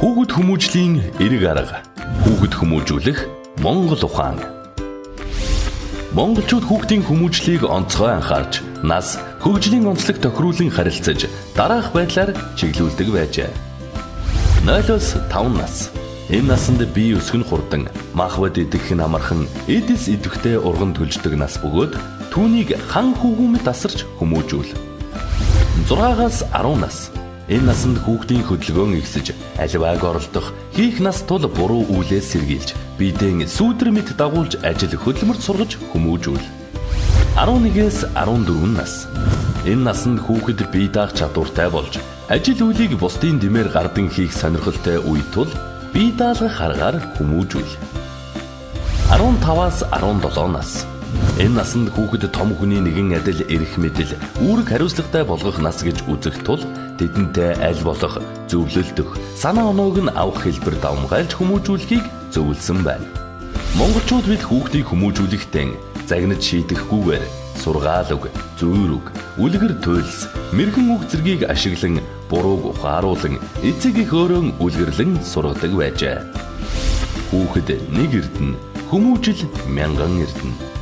Хүүхэд хүмүүжлийн эрэг арга. Хүүхэд хүмүүжүүлэх Монгол ухаан. Монголчууд хүүхдийн хүмүүжлийг онцгой анхаарч, нас, хөгжлийн онцлог тохируулан харилцаж, дараах байдлаар чиглүүлдэг байжээ. 0-5 нас. Энэ насанд бие өсгөн хурдан, махбод идэх нь амархан, эдис идэвхтэй урган төлждөг нас бөгөөд түүнийг хан хүүгүүмэд асарч хүмүүжүүл. 6-аас 10 нас. Энэ насанд хүүхдийн хөдөлгөөн ихсэж, аливааг оролдох, хийх нас тул буруу үйлээс сэргийлж, биедээ сүүдэр мэт дагуулж ажил хөдөлмөрт сургаж хүмүүжүүл. 11-ээс 14 нас. Энэ насанд хүүхэд бие даах чадвартай болж, ажил үйлийг бусдын дэмээр гардан хийх сонирхолтой үе тул бие даалгах аргаар хүмүүжүүл. 15-аас 17 нас. Энэ насанд хүүхэд том хүний нэгэн адил эрх мэдэл, үүрэг хариуцлагатай болгох нас гэж үзэх тул тэдэнтэй аль болох зөвлөлдөх, санаа оноог нь авах хэлбэр давмгайлж хүмүүжүүлэхийг зөвлөсөн байна. Монголчууд бид хүүхдийг хүмүүжүүлэхдээ загнаж шийдэхгүйгээр сургаал үг, зүйр үг, үлгэр туйлс, мэрхэн үг зэргийг ашиглан бурууг ухааруулан эцэг их өөрөөн үлгэрлэн сургадаг байжээ. Хүүхэд нэг эрдэнэ, хүмүүжил мянган эрдэнэ.